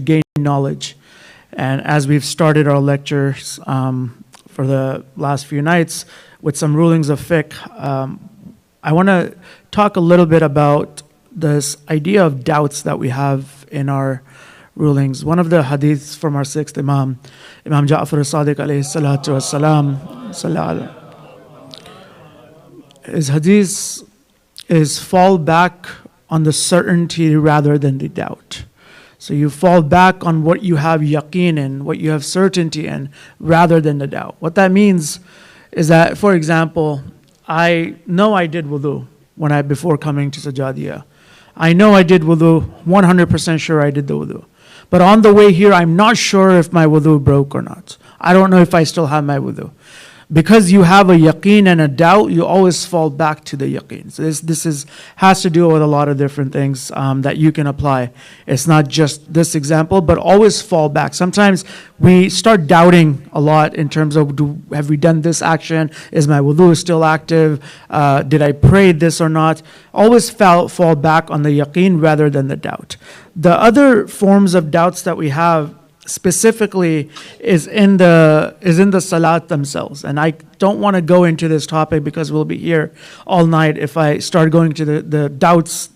gain knowledge. And as we've started our lectures for the last few nights with some rulings of fiqh, I want to talk a little bit about this idea of doubts that we have in our rulings. One of the hadiths from our sixth Imam, Imam Ja'far as-Sadiq alayhi salatu wassalam, his hadith is fall back on the certainty rather than the doubt. So you fall back on what you have yaqeen in, what you have certainty in, rather than the doubt. What that means is that, for example, I know I did wudu before coming to Sajadiyah. I know I did wudu, 100% sure I did the wudu. But on the way here, I'm not sure if my wudu broke or not. I don't know if I still have my wudu. Because you have a yaqeen and a doubt, you always fall back to the yaqeen. So this has to do with a lot of different things that you can apply. It's not just this example, but always fall back. Sometimes we start doubting a lot in terms of, have we done this action? Is my wudu still active? Did I pray this or not? Always fall back on the yaqeen rather than the doubt. The other forms of doubts that we have specifically is in the salat themselves. And I don't want to go into this topic because we'll be here all night if I start going to the doubts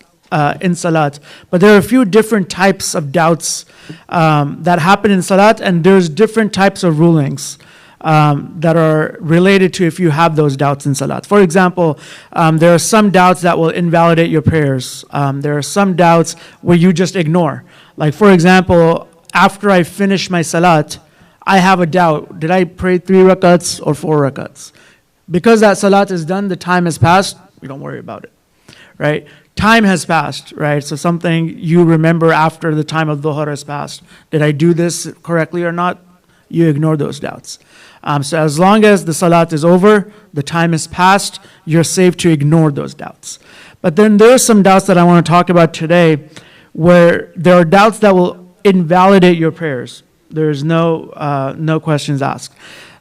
in salat. But there are a few different types of doubts that happen in salat, and there's different types of rulings that are related to if you have those doubts in salat. For example, there are some doubts that will invalidate your prayers. There are some doubts where you just ignore. Like, for example, after I finish my salat, I have a doubt. Did I pray 3 rakats or 4 rakats? Because that salat is done, the time has passed, we don't worry about it, right? Time has passed, right? So something you remember after the time of dhuhr has passed. Did I do this correctly or not? You ignore those doubts. So as long as the salat is over, the time has passed, you're safe to ignore those doubts. But then there are some doubts that I want to talk about today where there are doubts that will invalidate your prayers. There's no questions asked.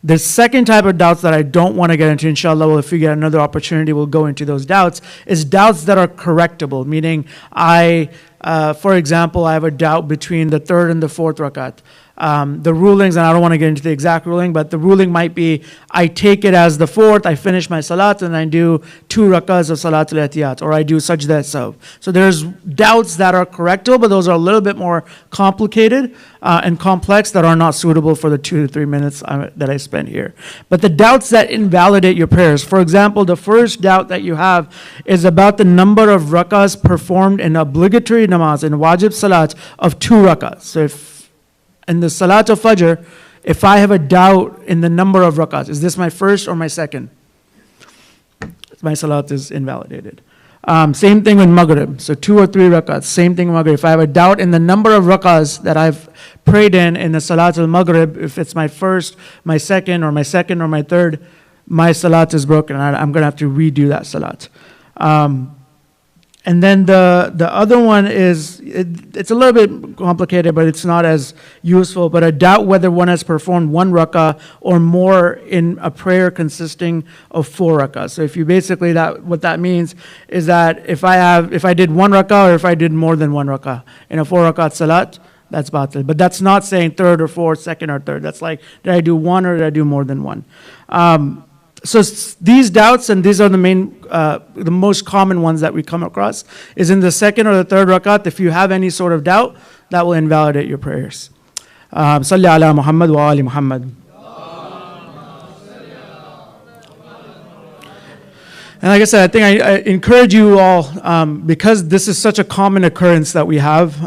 The second type of doubts that I don't want to get into, inshallah, well, if we get another opportunity, we'll go into those doubts, is doubts that are correctable, meaning for example, I have a doubt between the third and the fourth rakat. The rulings, and I don't want to get into the exact ruling, but the ruling might be, I take it as the fourth, I finish my salat, and I do 2 rakahs of salat al-ihtiyat, or I do sajda sahw. So there's doubts that are correctable, but those are a little bit more complicated and complex that are not suitable for the 2 to 3 minutes that I spent here. But the doubts that invalidate your prayers, for example, the first doubt that you have is about the number of rakahs performed in obligatory namaz, in wajib salat, of 2 rakahs. So if in the Salat of Fajr, if I have a doubt in the number of rakats, is this my first or my second? My salat is invalidated. Same thing with Maghrib. So 2 or 3 rakats, same thing with Maghrib. If I have a doubt in the number of rakats that I've prayed in the Salat al-Maghrib, if it's my first, my second, or my third, my salat is broken. I'm going to have to redo that salat. And then the other one is, it's a little bit complicated, but it's not as useful, but a doubt whether one has performed 1 rakah or more in a prayer consisting of 4 rakahs. So if you basically, what that means is that if I did 1 rakah or if I did more than 1 rakah in a 4 rakat salat, that's batil. But that's not saying third or fourth, second or third. That's like, did I do 1 or did I do more than 1? So these doubts, and these are the most common ones that we come across, is in the second or the third rakat. If you have any sort of doubt, that will invalidate your prayers. Salli ala Muhammad wa ali Muhammad. And like I said, I think I encourage you all, because this is such a common occurrence that we have,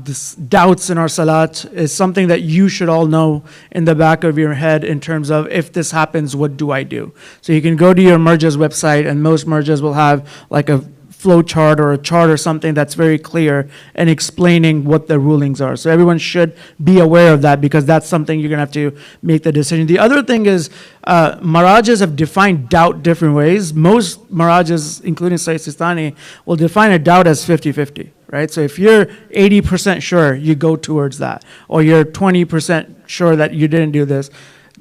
this doubts in our salat is something that you should all know in the back of your head in terms of, if this happens, what do I do? So you can go to your marjas website, and most marjas will have like a flow chart or a chart or something that's very clear and explaining what the rulings are. So everyone should be aware of that, because that's something you're going to have to make the decision. The other thing is, Marajas have defined doubt different ways. Most Marajas, including Sayyid Sistani, will define a doubt as 50-50, right? So if you're 80% sure, you go towards that. Or you're 20% sure that you didn't do this.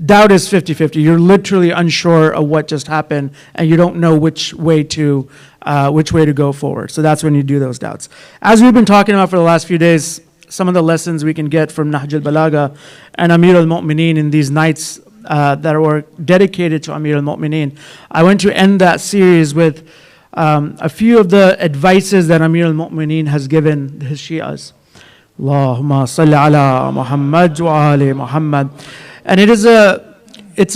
Doubt is 50-50. You're literally unsure of what just happened, and you don't know which way to go forward. So that's when you do those doubts. As we've been talking about for the last few days, some of the lessons we can get from Nahj al-Balagha and Amir al-Mu'mineen in these nights that were dedicated to Amir al-Mu'mineen. I want to end that series with a few of the advices that Amir al-Mu'mineen has given his Shias. Allahumma salli ala Muhammad wa ali Muhammad. And it's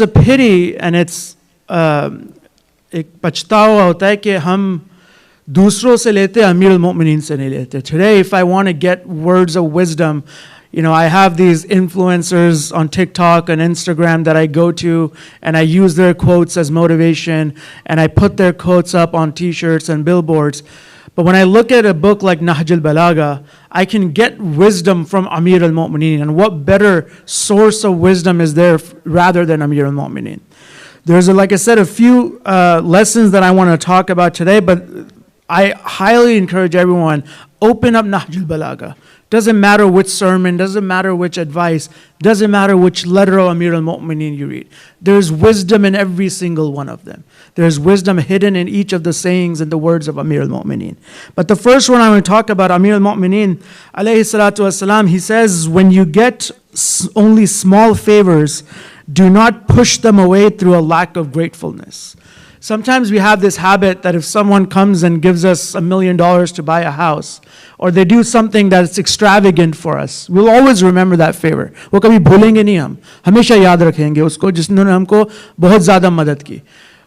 a pity and it's एक पछतावा होता है कि हम दूसरों से लेते अमीर al-Mu'mineen से नहीं लेते. Today, if I want to get words of wisdom, I have these influencers on TikTok and Instagram that I go to, and I use their quotes as motivation, and I put their quotes up on t-shirts and billboards. But when I look at a book like Nahj al-Balagha, I can get wisdom from Amir al-Mu'mineen. And what better source of wisdom is there rather than Amir al-Mu'mineen? There's, like I said, a few lessons that I want to talk about today, but I highly encourage everyone, open up Nahj al-Balagha. Doesn't matter which sermon, doesn't matter which advice, doesn't matter which letter of Amir al-Mu'mineen you read. There's wisdom in every single one of them. There's wisdom hidden in each of the sayings and the words of Amir al-Mu'mineen. But the first one I want to talk about, Amir al-Mu'mineen, alayhi salatu wasalam, he says, when you get only small favors, do not push them away through a lack of gratefulness. Sometimes we have this habit that if someone comes and gives us $1 million to buy a house, or they do something that's extravagant for us, we'll always remember that favor. वो कभी भूलेंगे नहीं हम, हमेशा याद रखेंगे उसको जिसने हमको बहुत ज़्यादा मदद की.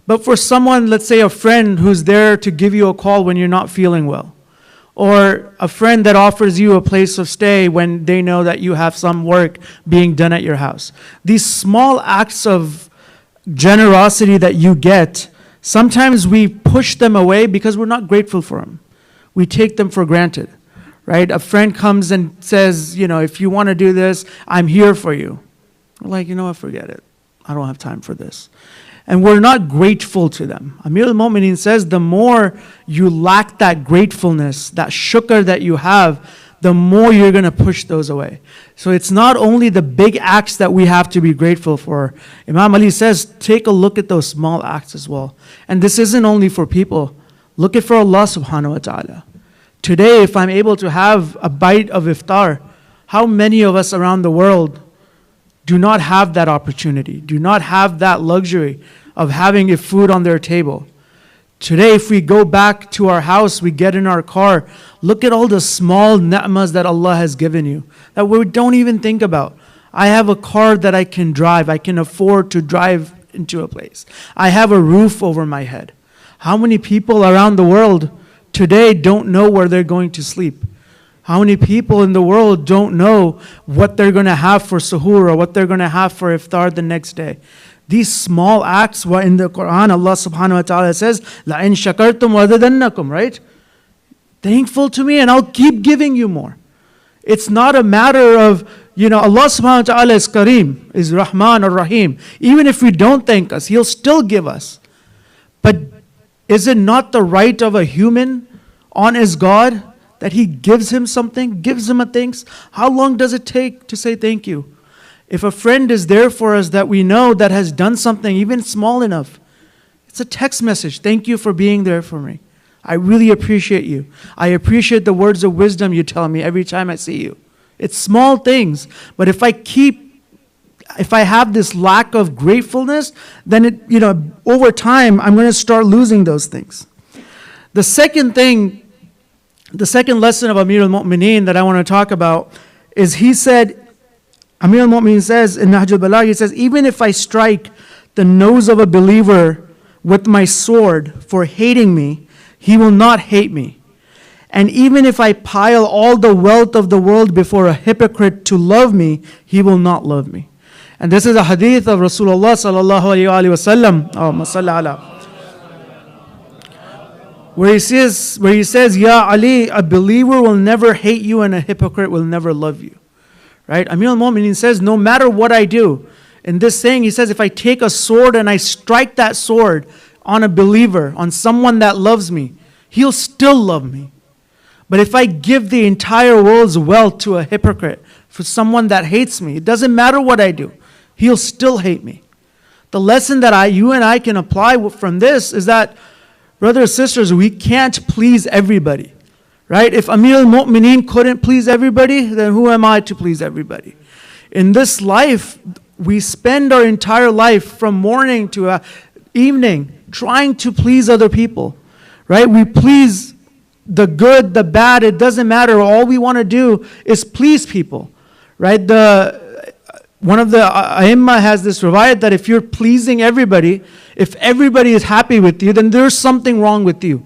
But for someone, let's say a friend who's there to give you a call when you're not feeling well, or a friend that offers you a place of stay when they know that you have some work being done at your house. These small acts of generosity that you get, sometimes we push them away because we're not grateful for them. We take them for granted, right? A friend comes and says, if you want to do this, I'm here for you. We're like, what, forget it. I don't have time for this. And we're not grateful to them. Amir al-Mu'mineen says the more you lack that gratefulness, that shukr that you have, the more you're going to push those away. So it's not only the big acts that we have to be grateful for. Imam Ali says, take a look at those small acts as well. And this isn't only for people. Look at for Allah subhanahu wa ta'ala. Today, if I'm able to have a bite of iftar, how many of us around the world do not have that opportunity, do not have that luxury of having a food on their table? Today, if we go back to our house, we get in our car, look at all the small ni'mas that Allah has given you that we don't even think about. I have a car that I can drive. I can afford to drive into a place. I have a roof over my head. How many people around the world today don't know where they're going to sleep? How many people in the world don't know what they're going to have for suhoor or what they're going to have for iftar the next day? These small acts, were in the Quran, Allah subhanahu wa ta'ala says, لَإِن شَكَرْتُمْ وَزِدَنَّكُمْ, right? Thankful to me and I'll keep giving you more. It's not a matter of, Allah subhanahu wa ta'ala is Kareem, is Rahman or Rahim. Even if we don't thank us, He'll still give us. But is it not the right of a human on his God that he gives him something, gives him a thanks? How long does it take to say thank you? If a friend is there for us that we know that has done something even small enough, it's a text message. Thank you for being there for me. I really appreciate you. I appreciate the words of wisdom you tell me every time I see you. It's small things, but if I have this lack of gratefulness, then over time, I'm going to start losing those things. The second lesson of Amir al-Mu'mineen that I want to talk about is Amir al-Mu'mineen says in Nahj al-Balagha, he says, even if I strike the nose of a believer with my sword for hating me, he will not hate me. And even if I pile all the wealth of the world before a hypocrite to love me, he will not love me. And this is a hadith of Rasulullah sallallahu alayhi wa sallam, where he says, Ya Ali, a believer will never hate you and a hypocrite will never love you. Right? Amir al-Mu'mineen says, no matter what I do, in this saying, he says, if I take a sword and I strike that sword on a believer, on someone that loves me, he'll still love me. But if I give the entire world's wealth to a hypocrite, for someone that hates me, it doesn't matter what I do, he'll still hate me. The lesson that you and I can apply from this is that, brothers and sisters, we can't please everybody. Right? If Amir al-Mu'mineen couldn't please everybody, then who am I to please everybody? In this life, we spend our entire life from morning to evening trying to please other people. Right? We please the good, the bad, it doesn't matter. All we want to do is please people. Right? One of the Aimma has this riwayat that if you're pleasing everybody, if everybody is happy with you, then there's something wrong with you.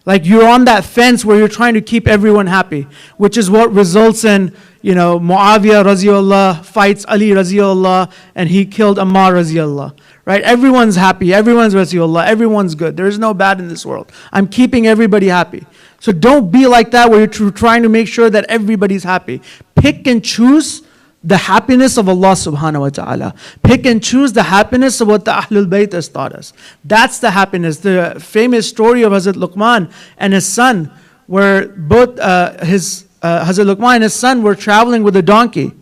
Like you're on that fence where you're trying to keep everyone happy, which is what results in, Muawiyah Raziullah fights Ali Raziullah and he killed Ammar Raziullah. Right? Everyone's happy, everyone's Raziullah, everyone's good. There's no bad in this world. I'm keeping everybody happy. So don't be like that where you're trying to make sure that everybody's happy. Pick and choose the happiness of Allah subhanahu wa ta'ala. Pick and choose the happiness of what the Ahlul Bayt has taught us. That's the happiness. The famous story of Hazrat Luqman and his son, where both Hazrat Luqman and his son were traveling with a donkey.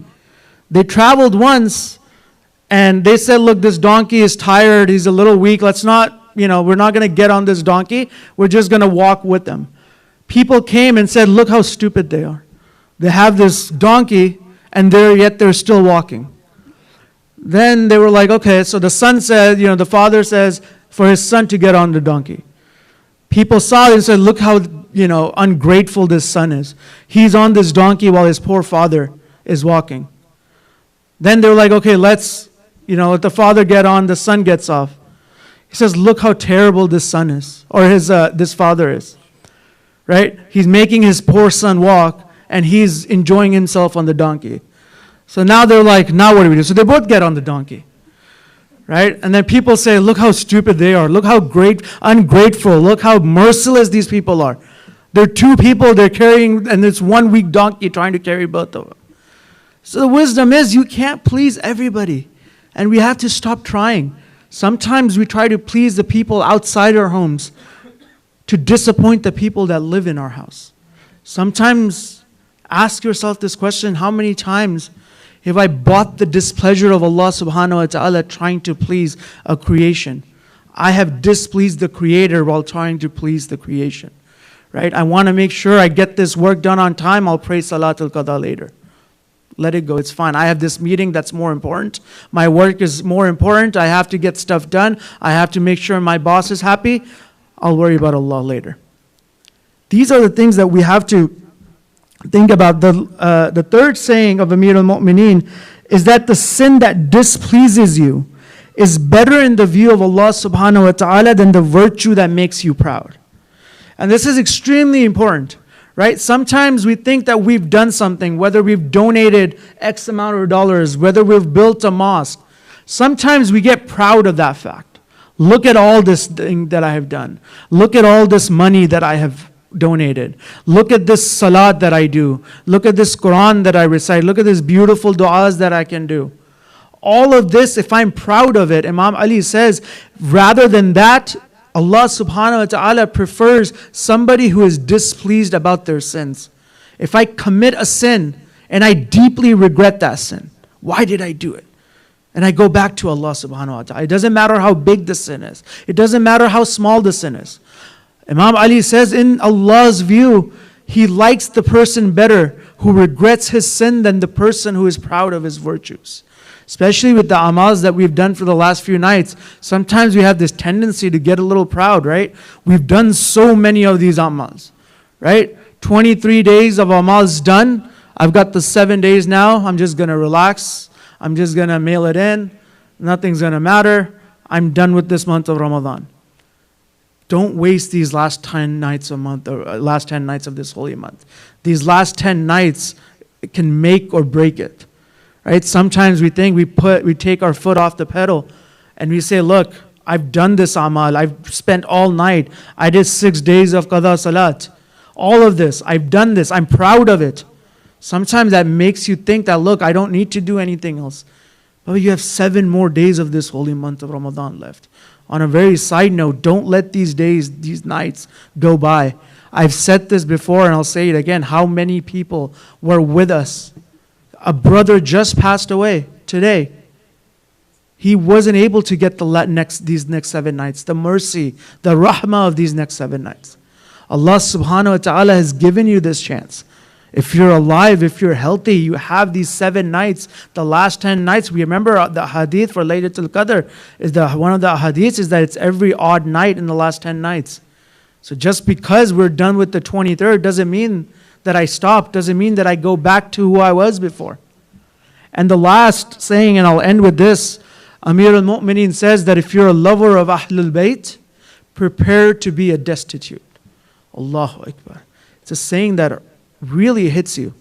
They traveled once and they said, look, this donkey is tired, he's a little weak, let's not, we're not going to get on this donkey, we're just going to walk with them. People came and said, look how stupid they are. They have this donkey and yet they're still walking. Then they were like, okay, so the son said, the father says for his son to get on the donkey. People saw it and said, look how, ungrateful this son is. He's on this donkey while his poor father is walking. Then they were like, okay, let's, let the father get on, the son gets off. He says, look how terrible this son is, or this father is. Right? He's making his poor son walk, and he's enjoying himself on the donkey. So now they're like, now what do we do? So they both get on the donkey. Right? And then people say, look how stupid they are. Look how ungrateful. Look how merciless these people are. They're two people, they're carrying, and it's one weak donkey trying to carry both of them. So the wisdom is you can't please everybody. And we have to stop trying. Sometimes we try to please the people outside our homes to disappoint the people that live in our house. Sometimes ask yourself this question, how many times have I bought the displeasure of Allah subhanahu wa ta'ala trying to please a creation? I have displeased the Creator while trying to please the creation. Right? I want to make sure I get this work done on time. I'll pray Salatul Qadha later. Let it go. It's fine. I have this meeting that's more important. My work is more important. I have to get stuff done. I have to make sure my boss is happy. I'll worry about Allah later. These are the things that we have to think about. The third saying of Amir al-Mu'mineen is that the sin that displeases you is better in the view of Allah subhanahu wa ta'ala than the virtue that makes you proud. And this is extremely important. Right? Sometimes we think that we've done something, whether we've donated X amount of dollars, whether we've built a mosque. Sometimes we get proud of that fact. Look at all this thing that I have done. Look at all this money that I have donated. Look at this salat that I do. Look at this Quran that I recite. Look at this beautiful du'as that I can do. All of this, if I'm proud of it, Imam Ali says, rather than that, Allah subhanahu wa ta'ala prefers somebody who is displeased about their sins. If I commit a sin and I deeply regret that sin, why did I do it? And I go back to Allah subhanahu wa ta'ala. It doesn't matter how big the sin is. It doesn't matter how small the sin is. Imam Ali says in Allah's view, He likes the person better who regrets his sin than the person who is proud of his virtues. Especially with the amals that we've done for the last few nights. Sometimes we have this tendency to get a little proud, right? We've done so many of these amals, right? 23 days of amals done. I've got the 7 days now. I'm just going to relax. I'm just going to mail it in. Nothing's going to matter. I'm done with this month of Ramadan. Don't waste these last 10 nights a month, or last 10 nights of this holy month. These last 10 nights can make or break it. Right? Sometimes we think we take our foot off the pedal and we say, look, I've done this amal. I've spent all night. I did 6 days of qadha salat. All of this, I've done this. I'm proud of it. Sometimes that makes you think that, look, I don't need to do anything else. But you have 7 more days of this holy month of Ramadan left. On a very side note, don't let these days, these nights go by. I've said this before and I'll say it again. How many people were with us? A brother just passed away today. He wasn't able to get these next 7 nights, the mercy, the rahmah of these next 7 nights. Allah subhanahu wa ta'ala has given you this chance. If you're alive, if you're healthy, you have these 7 nights, the last 10 nights. We remember the hadith for Laylatul Qadr, one of the hadiths is that it's every odd night in the last 10 nights. So just because we're done with the 23rd doesn't mean that I stop, doesn't mean that I go back to who I was before. And the last saying, and I'll end with this, Amir al-Mu'mineen says that if you're a lover of Ahlul Bayt, prepare to be a destitute. Allahu Akbar. It's a saying that really hits you.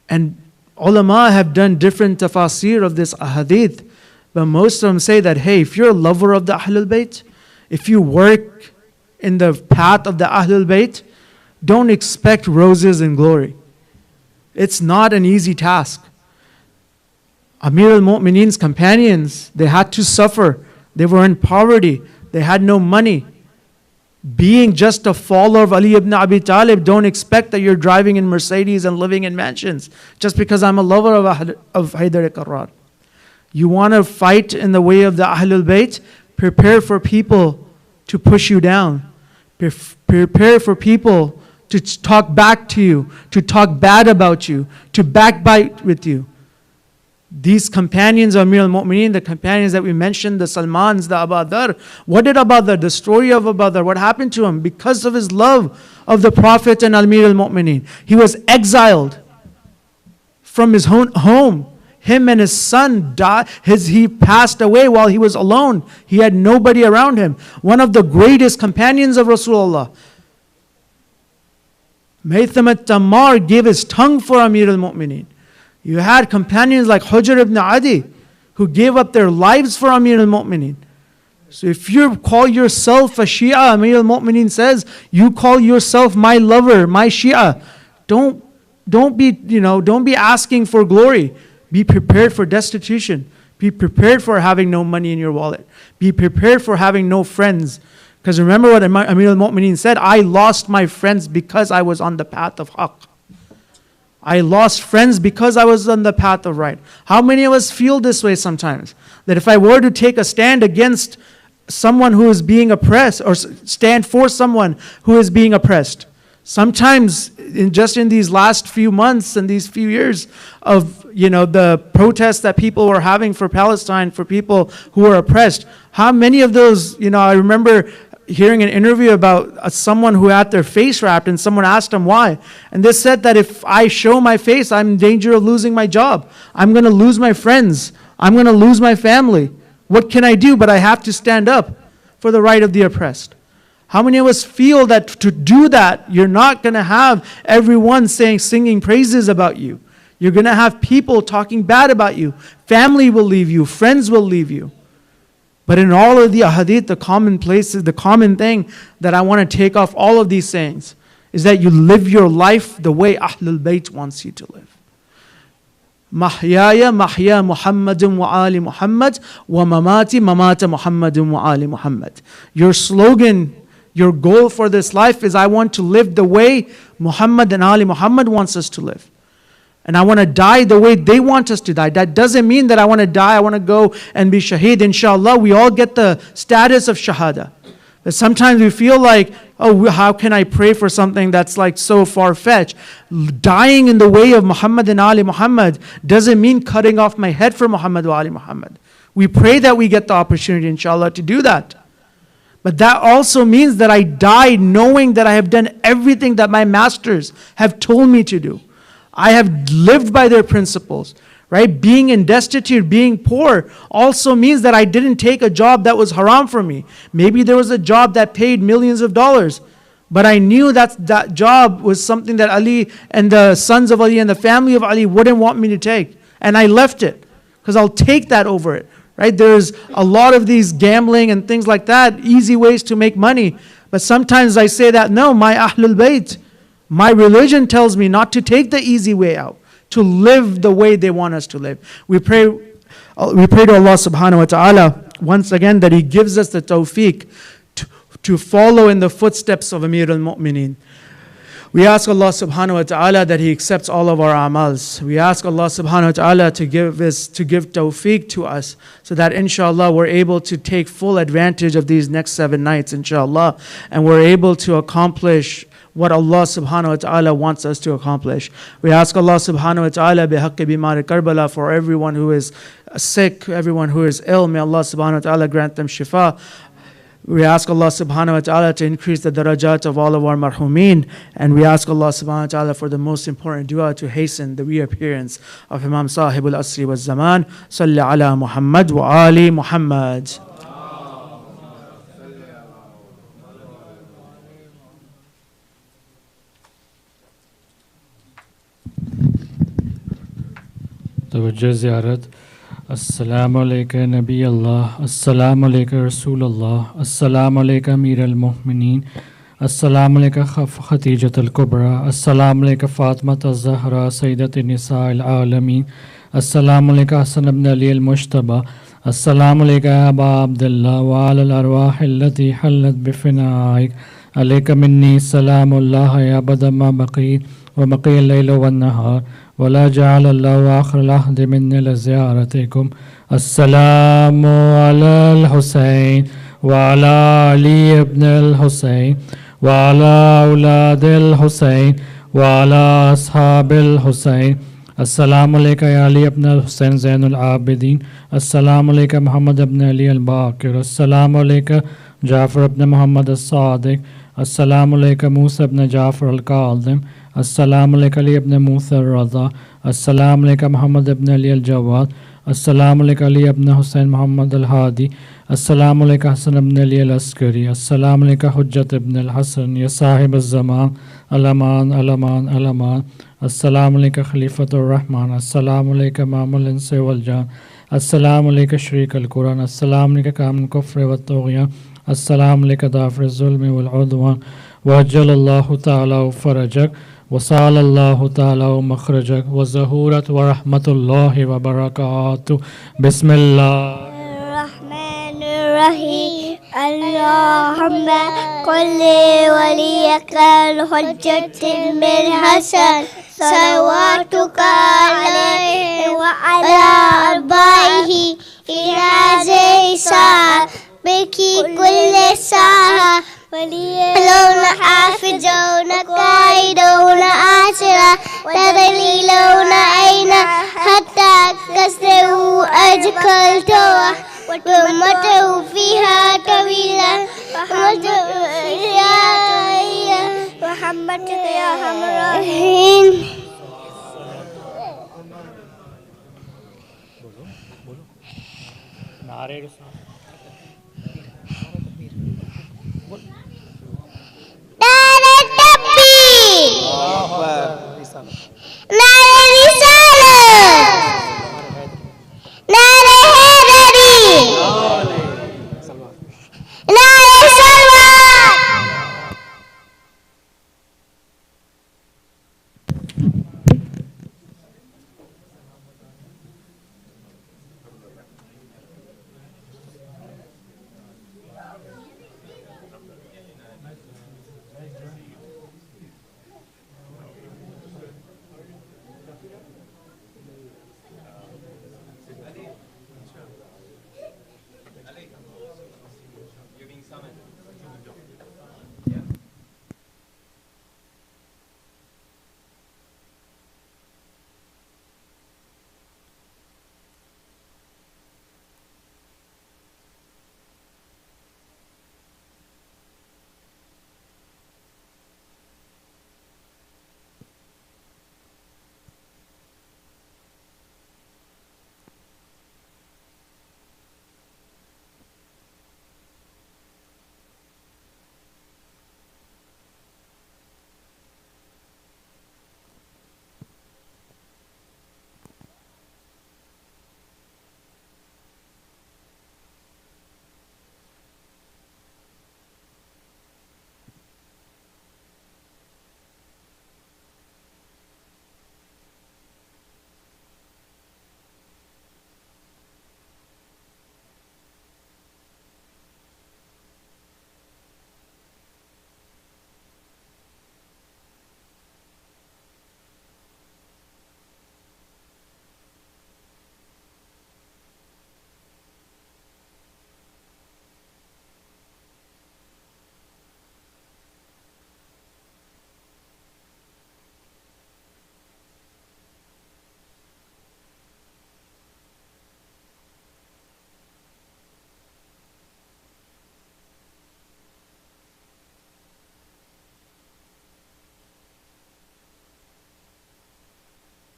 And ulama have done different tafasir of this hadith, but most of them say that, hey, if you're a lover of the Ahlul Bayt, if you work in the path of the Ahlul Bayt, don't expect roses and glory. It's not an easy task. Amir al-Mu'mineen's companions, they had to suffer. They were in poverty. They had no money. Being just a follower of Ali ibn Abi Talib, don't expect that you're driving in Mercedes and living in mansions just because I'm a lover of Haydar Qarrar. You want to fight in the way of the Ahlul Bayt, prepare for people to push you down. Prepare for people to talk back to you, to talk bad about you, to backbite with you. These companions of Amir al-Mu'mineen, the companions that we mentioned, the Salmans, the Abu Dharr. What did Abu Dharr, the story of Abu Dharr, what happened to him? Because of his love of the Prophet and Amir al-Mu'mineen, he was exiled from his home. Him and his son died. He passed away while he was alone. He had nobody around him. One of the greatest companions of Rasulullah, Maytham al-Tammar, gave his tongue for Amir al-Mu'mineen. You had companions like Hujr ibn Adi who gave up their lives for Amir al-Mu'mineen. So if you call yourself a Shia, Amir al-Mu'mineen says, you call yourself my lover, my Shia. Don't be asking for glory. Be prepared for destitution. Be prepared for having no money in your wallet. Be prepared for having no friends. Because remember what Amir al-Mu'mineen said, I lost my friends because I was on the path of Haqq. I lost friends because I was on the path of right. How many of us feel this way sometimes? That if I were to take a stand against someone who is being oppressed, or stand for someone who is being oppressed, sometimes just in these last few months and these few years of the protests that people were having for Palestine, for people who were oppressed, how many of those, I remember hearing an interview about someone who had their face wrapped, and someone asked them why. And they said that if I show my face, I'm in danger of losing my job. I'm going to lose my friends. I'm going to lose my family. What can I do? But I have to stand up for the right of the oppressed. How many of us feel that to do that, you're not going to have everyone singing praises about you. You're going to have people talking bad about you. Family will leave you. Friends will leave you. But in all of the ahadith, the common places, the common thing that I want to take off all of these sayings is that you live your life the way Ahlul Bayt wants you to live. Mahyaya mahya Muhammadin wa ali Muhammad wa mamati mamata Muhammadin wa ali Muhammad. Your slogan, your goal for this life is I want to live the way Muhammad and Ali Muhammad wants us to live. And I want to die the way they want us to die. That doesn't mean that I want to die, I want to go and be shaheed. Inshallah, we all get the status of shahada. But sometimes we feel like, oh, how can I pray for something that's like so far-fetched? Dying in the way of Muhammad and Ali Muhammad doesn't mean cutting off my head for Muhammad wa Ali Muhammad. We pray that we get the opportunity, inshallah, to do that. But that also means that I die knowing that I have done everything that my masters have told me to do. I have lived by their principles, right? Being destitute, being poor also means that I didn't take a job that was haram for me. Maybe there was a job that paid millions of dollars, but I knew that job was something that Ali and the sons of Ali and the family of Ali wouldn't want me to take. And I left it because I'll take that over it, right? There's a lot of these gambling and things like that, easy ways to make money. But sometimes I say that, no, my Ahlul Bayt, my religion tells me not to take the easy way out, to live the way they want us to live. We pray to Allah subhanahu wa ta'ala once again that He gives us the tawfiq to follow in the footsteps of Amir al-Mu'mineen. We ask Allah subhanahu wa ta'ala that He accepts all of our amals. We ask Allah subhanahu wa ta'ala to give tawfiq to us so that inshallah we're able to take full advantage of these next 7 nights inshallah, and we're able to accomplish what Allah subhanahu wa ta'ala wants us to accomplish. We ask Allah subhanahu wa ta'ala bihaqqi bimar Karbala for everyone who is sick, everyone who is ill. May Allah subhanahu wa ta'ala grant them shifa. We ask Allah subhanahu wa ta'ala to increase the darajat of all of our marhumeen, and we ask Allah subhanahu wa ta'ala for the most important dua to hasten the reappearance of Imam Sahib al-Asri wa Zaman. Salli ala Muhammad wa ali Muhammad. तवज्जो ज़ियारत। अस्सलामु अलैका नबी अल्लाह, अस्सलामु अलैका रसूल अल्लाह, अस्सलामु अलैका अमीरुल मोमिनीन, अस्सलामु अलैका खतीजतुल कुबरा, अस्सलामु अलैका फ़ातिमा ज़हरा सय्यदतुन निसाइल आलमीन, अस्सलामु अलैका हसन इब्न अली अल मुज्तबा, अस्सलामु अलैका या अबा अब्दुल्लाह व अलल अरवाह अल्लती हल्लत बिफ़नाइक, अलैका मिन्नी सलामुल्लाह या बदमा बक़ी व बक़ियल लैल वन नहार वला जअलल्लाहु आखिरल अहद मिन्नी लिज़ियारतिकुम। अस्सलामु अलल हुसैन व अला अली इब्नुल हुसैन व अला औलादिल हुसैन व अला अस्हाबिल हुसैन। अस्सलामु अलैका या अली इब्नुल हुसैन ज़ैनुल आबिदीन, अस्सलामु अलैका मुहम्मद इब्न अली अल बाकिर, अस्सलामु अलैका जाफ़र इब्न मुहम्मद अस-सादिक, अस्सलामु अलैका मूसा इब्न जाफ़र अल काज़िम, अस्सलामु अलैका अली इब्न मूसा रज़ा, अस्सलामु अलैका मुहम्मद इब्न अली अल जवाद, अस्सलामु अलैका अली इब्न हुसैन मुहम्मद अल हादी, अस्सलामु अलैका हसन इब्न अली अल अस्करी, अस्सलामु अलैका हुज्जत इब्न अल हसन या साहिब अज़्ज़मान अलमान अलमान अलमान, अस्सलामु अलैका खलीफतुर रहमान, अस्सलामु अलैका इमामुल इंस वल जान, अस्सलामु अलैका शरीक अल कुरान, अस्सलामु अलैका कामिल कुफ्र व तुग़यान, अस्सलामु अलैका दाफ़िर ज़ुल्म वल उद्वान, वअज्जलल्लाहु तआला फ़रजक वसालल्लाहु तआला मखरजक व ज़हूरत व रहमतुल्लाहि व बरकातुहू। बिस्मिल्लाहिर्रहमानिर्रहीम। अल्लाहुम्मा कुल्ली वलियकल हुज्जतिन बिन हसन सलवातुका अलैहि व अला अबाइही इलाज़े सा बिकी कुल्ले साहा وليلون حافظون قائدون آسرا تذليلون أين حتى كسروا أجكلتوا ومتوا فيها طويلا محمد يا همراهين.